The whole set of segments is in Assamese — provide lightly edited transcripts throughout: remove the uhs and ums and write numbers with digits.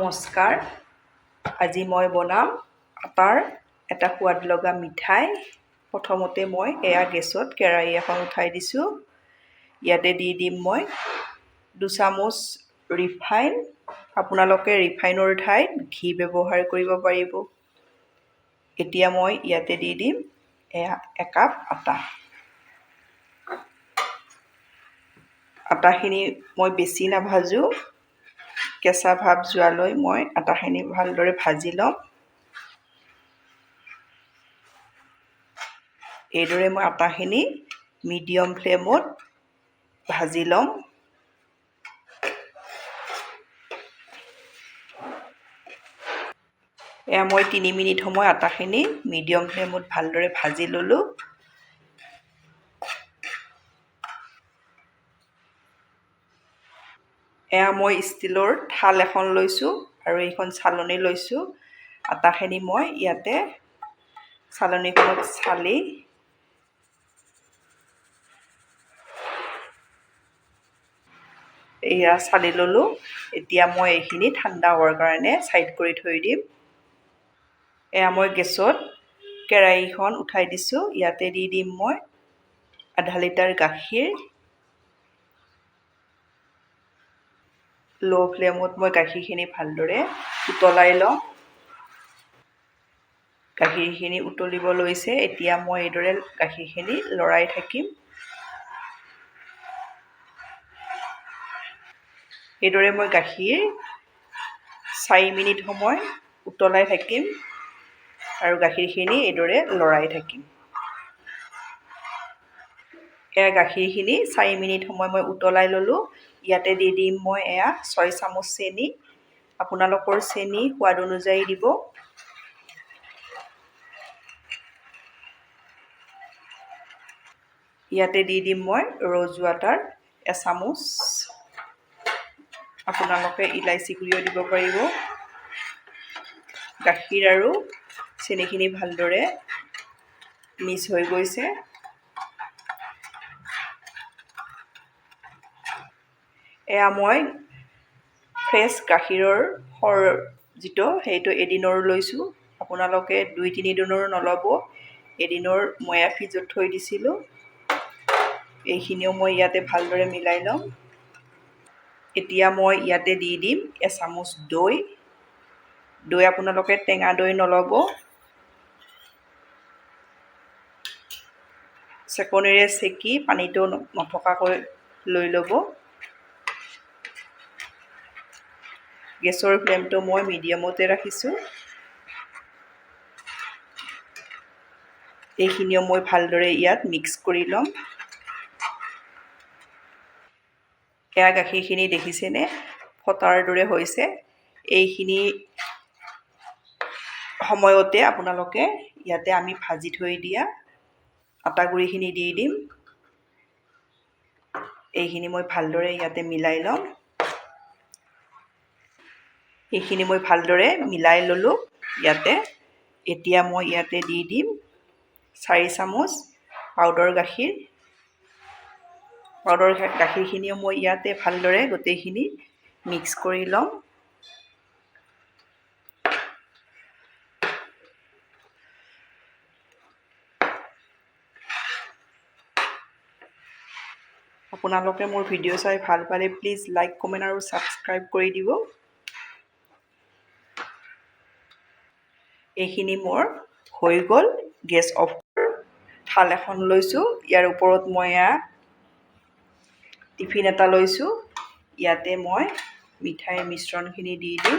নমস্কাৰ। আজি মই বনাম আটাৰ এটা সোৱাদ লগা মিঠাই। প্ৰথমতে মই এয়া গেছত কেৰাহী এখন উঠাই দিছোঁ। ইয়াতে দি দিম মই 2 চামুচ ৰিফাইন। আপোনালোকে ৰিফাইনৰ ঠাইত ঘি ব্যৱহাৰ কৰিব পাৰিব। এতিয়া মই ইয়াতে দি দিম এয়া 1 কাপ আটা। আটাখিনি মই বেছি নাভাজোঁ, কেঁচা ভাৱ যোৱালৈ মই আটাখিনি ভালদৰে ভাজি ল'ম। এইদৰে মই আটাখিনি মিডিয়াম ফ্লেমত ভাজি ল'ম। এয়া মই 3 মিনিট সময় আটাখিনি মিডিয়াম ফ্লেমত ভালদৰে ভাজি ল'লোঁ। এয়া মই ষ্টিলৰ থাল এখন লৈছোঁ আৰু এইখন চালনী লৈছোঁ। আটাখিনি মই ইয়াতে চালনীখনত চালি এয়া চালি ল'লোঁ। এতিয়া মই এইখিনি ঠাণ্ডা হোৱাৰ কাৰণে ছাইড কৰি থৈ দিম। এয়া মই গেছত কেৰাহীখন উঠাই দিছোঁ। ইয়াতে দি দিম মই আধা লিটাৰ গাখীৰ। ল' ফ্লেমত মই গাখীৰখিনি ভালদৰে উতলাই লওঁ। গাখীৰখিনি উতলিব লৈছে। এতিয়া মই এইদৰে গাখীৰখিনি লৰাই থাকিম। এইদৰে মই গাখীৰ 4 মিনিট সময় উতলাই থাকিম আৰু গাখীৰখিনি এইদৰে লৰাই থাকিম। এয়া গাখীৰখিনি 4 মিনিট সময় মই উতলাই ল'লোঁ। ইয়াতে দি দিম মই এয়া 6 চামুচ চেনি। আপোনালোকৰ চেনি সোৱাদ অনুযায়ী দিব। ইয়াতে দি দিম মই ৰ'জ ৱাটাৰ 1 চামুচ। আপোনালোকে ইলাইচি গুড়িও দিব পাৰিব। গাখীৰ আৰু চেনিখিনি ভালদৰে মিক্স হৈ গৈছে। এয়া মই ফ্ৰেছ গাখীৰৰ সৰ যিটো সেইটো এদিনৰ লৈছোঁ। আপোনালোকে 2-3 দিনৰ নল'ব। এদিনৰ মই ফ্ৰিজত থৈ দিছিলোঁ। এইখিনিও মই ইয়াতে ভালদৰে মিলাই ল'ম। এতিয়া মই ইয়াতে দি দিম 1 চামুচ দৈ। দৈ আপোনালোকে টেঙা দৈ নল'ব। চেকনিৰে চেকি পানীটো নথকাকৈ লৈ ল'ব। গেছৰ ফ্লেমটো মই মিডিয়ামতে ৰাখিছোঁ। এইখিনিও মই ভালদৰে ইয়াত মিক্স কৰি ল'ম। এয়া গাখীৰখিনি দেখিছেনে ফটাৰ দৰে হৈছে। এইখিনি সময়তে আপোনালোকে ইয়াতে আমি ভাজি থৈ দিয়া আটা গুড়িখিনি দি দিম। এইখিনি মই ভালদৰে ইয়াতে মিলাই ল'ম। এইখিনি মই ভালদৰে মিলাই ল'লোঁ ইয়াতে। এতিয়া মই ইয়াতে দি দিম 4 চামুচ পাউডাৰ গাখীৰ। পাউডাৰ গাখীৰখিনিও মই ইয়াতে ভালদৰে গোটেইখিনি মিক্স কৰি ল'ম। আপোনালোকে মোৰ ভিডিঅ' চাই ভাল পালে প্লিজ লাইক, কমেণ্ট আৰু ছাবস্ক্ৰাইব কৰি দিব। এইখিনি মোৰ হৈ গ'ল। গেছ অফ থাল এখন লৈছোঁ। ইয়াৰ ওপৰত মই টিফিন এটা লৈছোঁ। ইয়াতে মই মিঠাইৰ মিশ্ৰণখিনি দি দিম।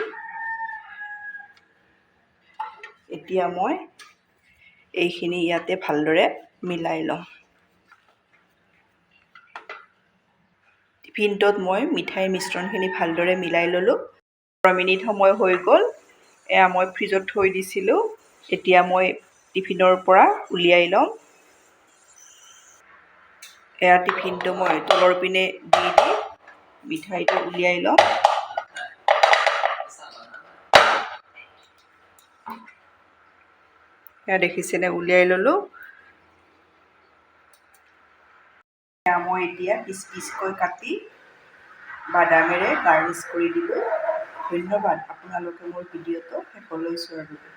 এতিয়া মই এইখিনি ইয়াতে ভালদৰে মিলাই ল'ম। টিফিনটোত মই মিঠাইৰ মিশ্ৰণখিনি ভালদৰে মিলাই ল'লোঁ। 15 মিনিট সময় হৈ গ'ল। এয়া মই ফ্ৰিজত থৈ দিছিলোঁ। এতিয়া মই টিফিনৰ পৰা উলিয়াই ল'ম। এয়া টিফিনটো মই তলৰ পিনে দি মিঠাইটো উলিয়াই ল'ম। এয়া দেখিছেনে উলিয়াই ল'লোঁ। মই এতিয়া পিচ পিচকৈ কাটি বাদামেৰে গাৰ্নিছ কৰি দিলোঁ। ধন্যবাদ আপোনালোকে মোৰ ভিডিঅ'টো শেষলৈ চোৱাৰ বাবে।